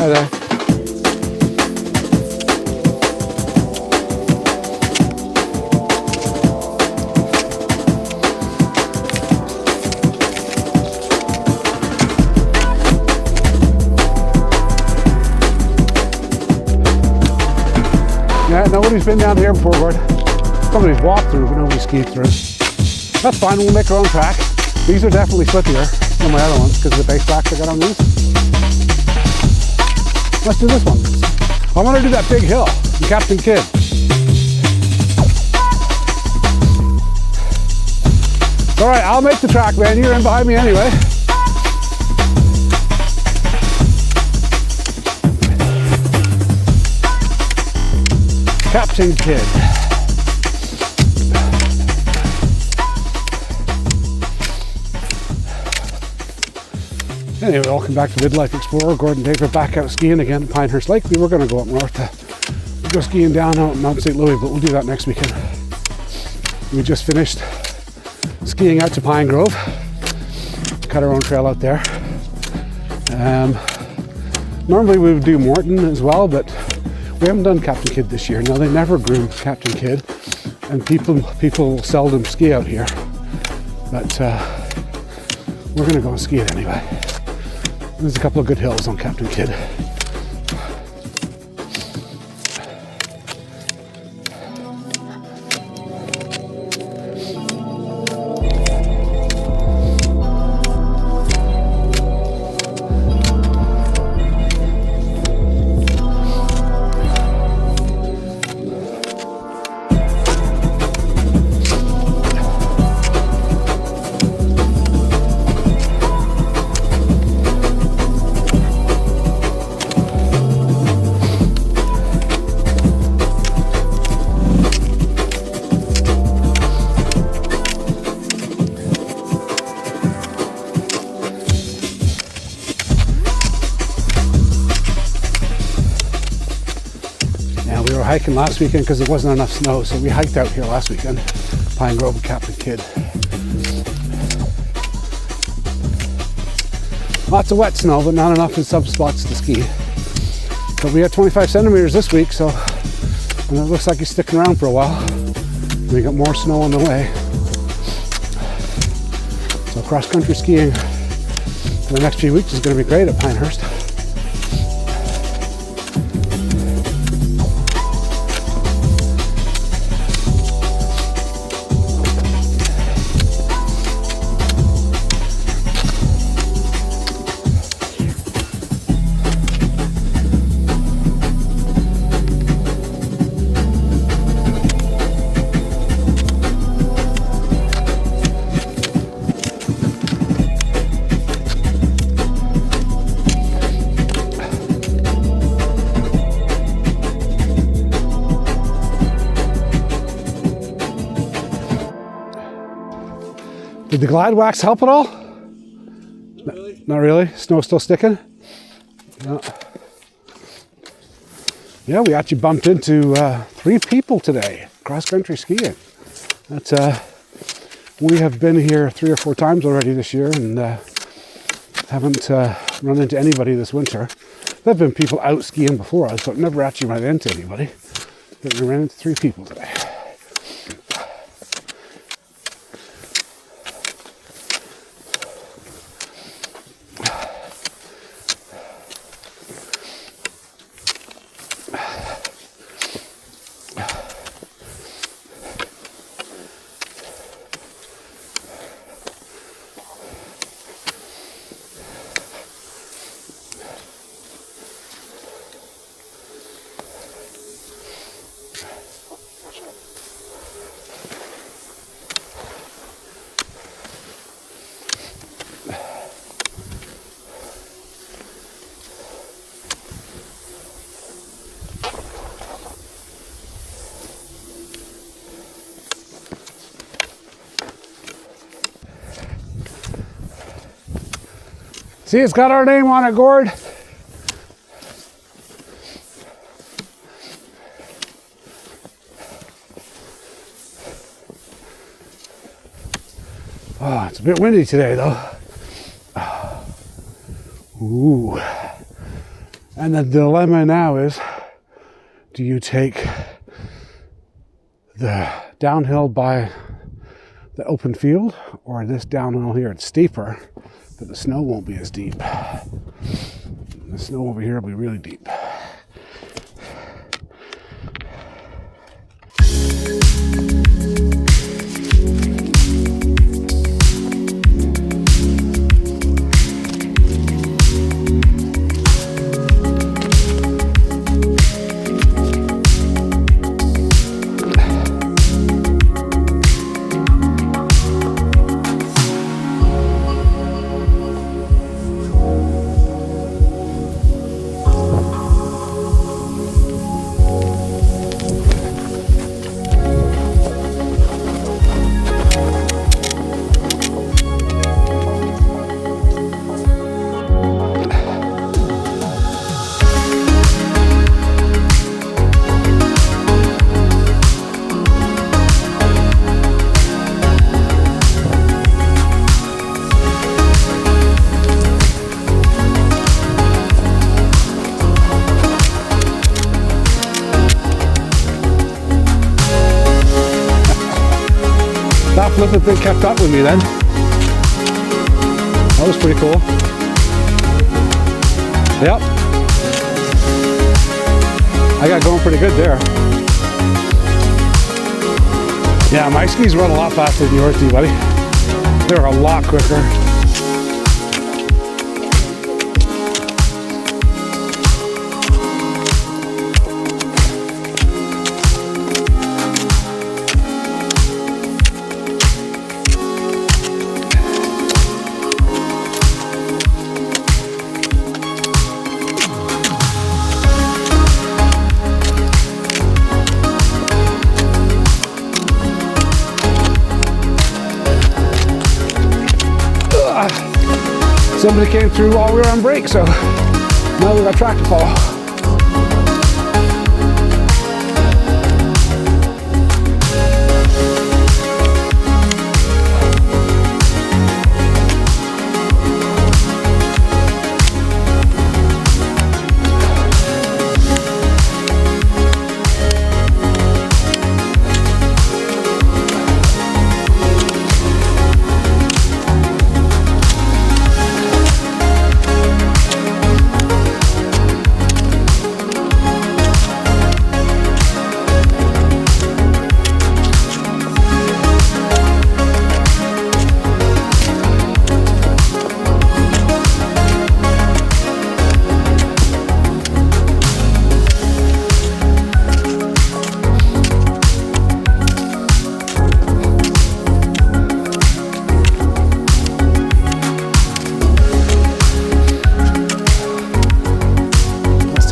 Hi there. Yeah, nobody's been down here before, Gord. Somebody's walked through, but nobody's skied through. That's fine, we'll make our own track. These are definitely slippier than my other ones because of the base tracks I got on these. Let's do this one. I want to do that big hill in Captain Kidd. All right, I'll make the track, man. You're in behind me anyway. Captain Kidd. Anyway, welcome back to Midlife Explorer. Gordon and Dave are back out skiing again at Pinehurst Lake. We were going to go up north to go skiing down out Mount St. Louis, but we'll do that next weekend. We just finished skiing out to Pine Grove. Cut our own trail out there. Normally we would do Morton as well, but we haven't done Captain Kidd this year. Now, they never groom Captain Kidd, and people seldom ski out here. But we're going to go and ski it anyway. There's a couple of good hills on Captain Kidd. Hiking last weekend because there wasn't enough snow, so we hiked out here last weekend, Pine Grove and Captain Kidd. Lots of wet snow, but not enough in some spots to ski. But we had 25 centimeters this week, so and it looks like it's sticking around for a while. We got more snow on the way. So cross-country skiing for the next few weeks is going to be great at Pinehurst. Did the glide wax help at all? Not really. Not really? Snow still sticking? No. Yeah, we actually bumped into 3 people today, cross-country skiing. That's we have been here 3 or 4 times already this year and haven't run into anybody this winter. There have been people out skiing before us, but never actually ran into anybody. But we ran into 3 people today. See, it's got our name on it, Gord. Oh, it's a bit windy today, though. Ooh. And the dilemma now is, do you take the downhill by the open field, or this downhill here? It's steeper, but the snow won't be as deep. The snow over here will be really deep. That flipping thing kept up with me then. That was pretty cool. Yep. I got going pretty good there. Yeah, my skis run a lot faster than yours do, buddy. They're a lot quicker. Somebody came through while we were on break, so now we got track to follow.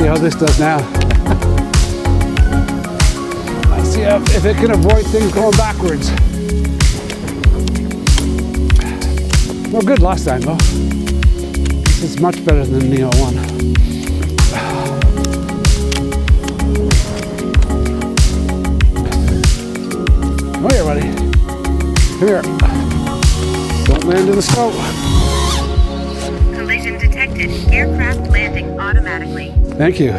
See how this does now. Let's see if it can avoid things going backwards. No good last time though. This is much better than the Neo one. Oh yeah, buddy. Come here. Don't land in the snow. Collision detected. Aircraft landing automatically. Thank you.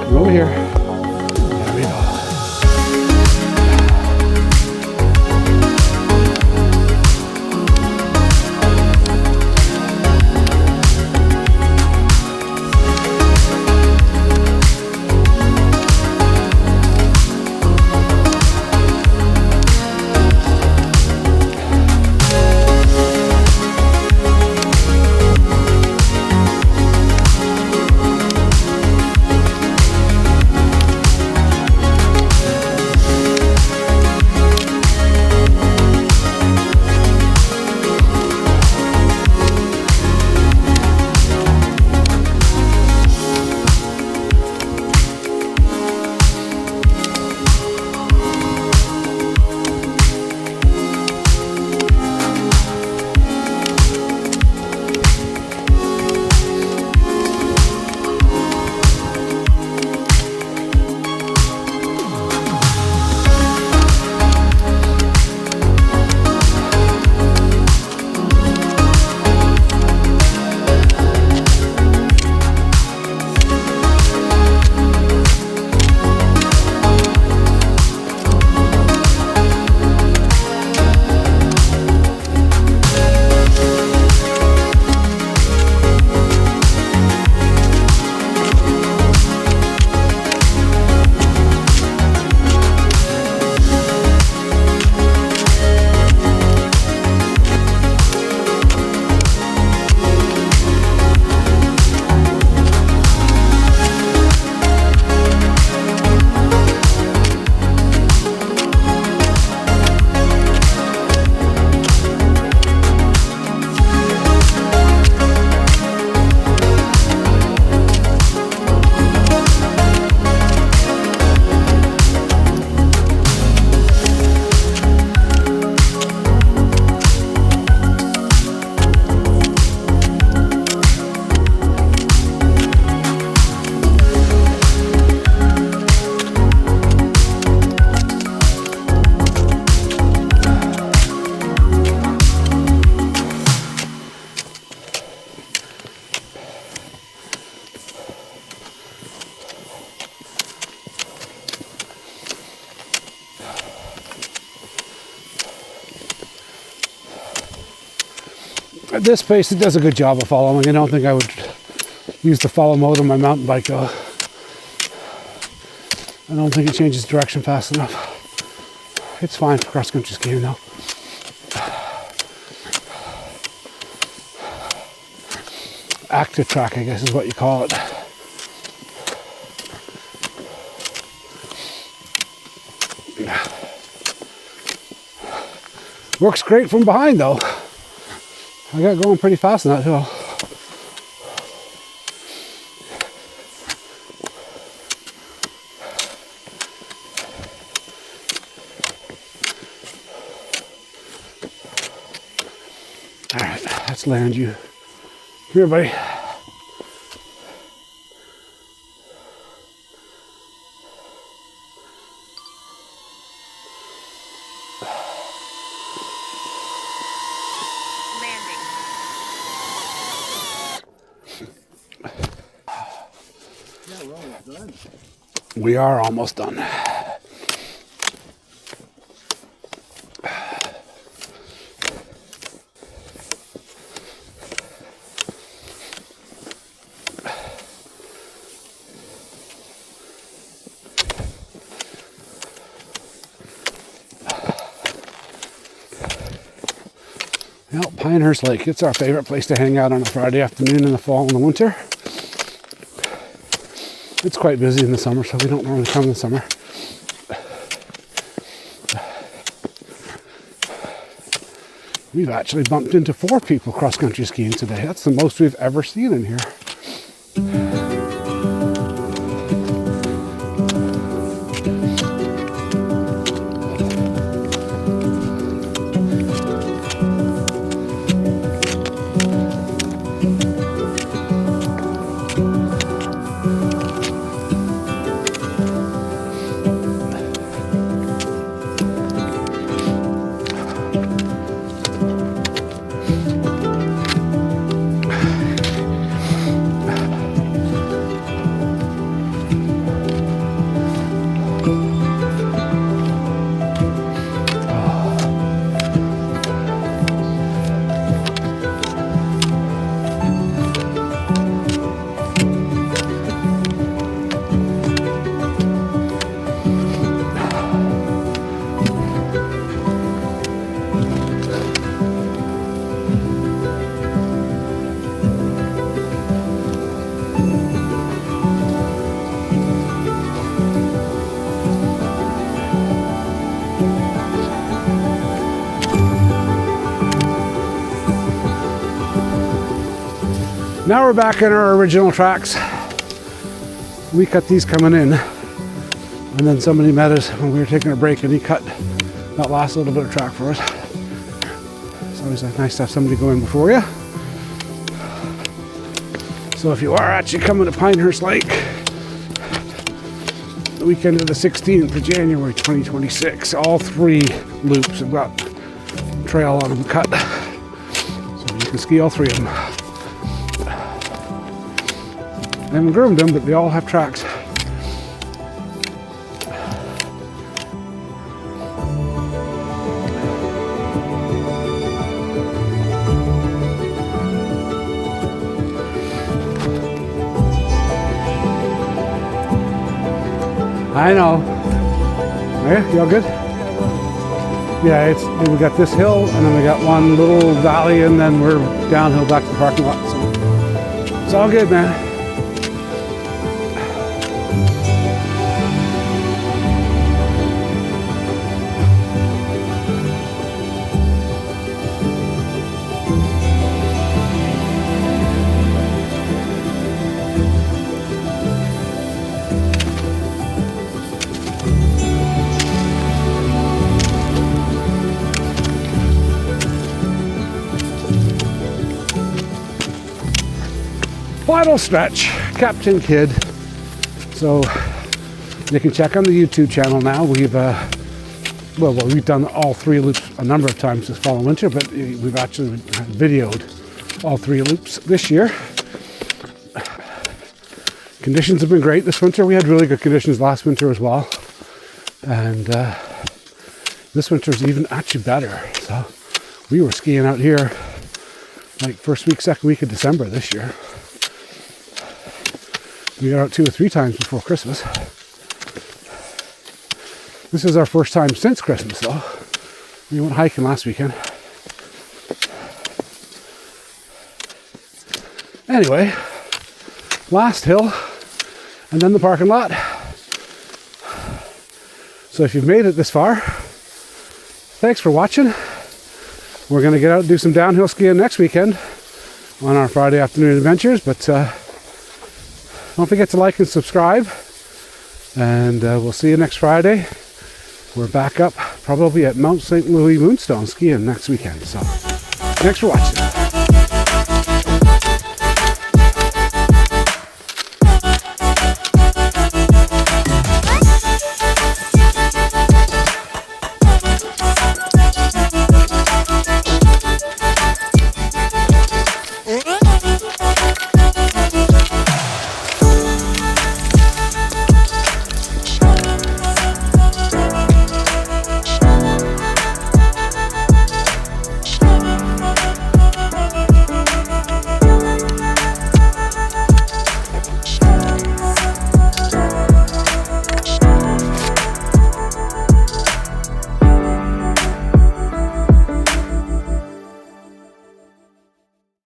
Come over here. There we go. At this pace, it does a good job of following. I don't think I would use the follow mode on my mountain bike though. I don't think it changes direction fast enough. It's fine for cross-country skiing now. Active track, I guess is what you call it. Works great from behind though. I got going pretty fast on that hill. All right, let's land you. Come here, buddy. We are almost done. Well, Pinehurst Lake, it's our favorite place to hang out on a Friday afternoon in the fall and the winter. It's quite busy in the summer, so we don't normally come in the summer. We've actually bumped into 4 people cross-country skiing today. That's the most we've ever seen in here. Now we're back in our original tracks. We cut these coming in, and then somebody met us when we were taking a break and he cut that last little bit of track for us. It's always nice to have somebody go in before you. So if you are actually coming to Pinehurst Lake, the weekend of the 16th of January 2026, all 3 loops have got trail on them cut. So you can ski all 3 of them. I haven't groomed them, but they all have tracks. I know. Yeah, you all good? Yeah, we got this hill, and then we got one little valley, and then we're downhill back to the parking lot. So it's all good, man. Final stretch, Captain Kidd. So you can check on the YouTube channel now. We've done all 3 loops a number of times this fall and winter, but we've actually videoed all 3 loops this year. Conditions have been great this winter. We had really good conditions last winter as well, and this winter is even actually better. So we were skiing out here like first week, second week of December this year. We got out 2 or 3 times before Christmas. This is our first time since Christmas though. We went hiking last weekend. Anyway, last hill and then the parking lot. So if you've made it this far, thanks for watching. We're going to get out and do some downhill skiing next weekend on our Friday afternoon adventures, but don't forget to like and subscribe, and we'll see you next Friday. We're back up probably at Mount St. Louis Moonstone skiing next weekend. So thanks for watching.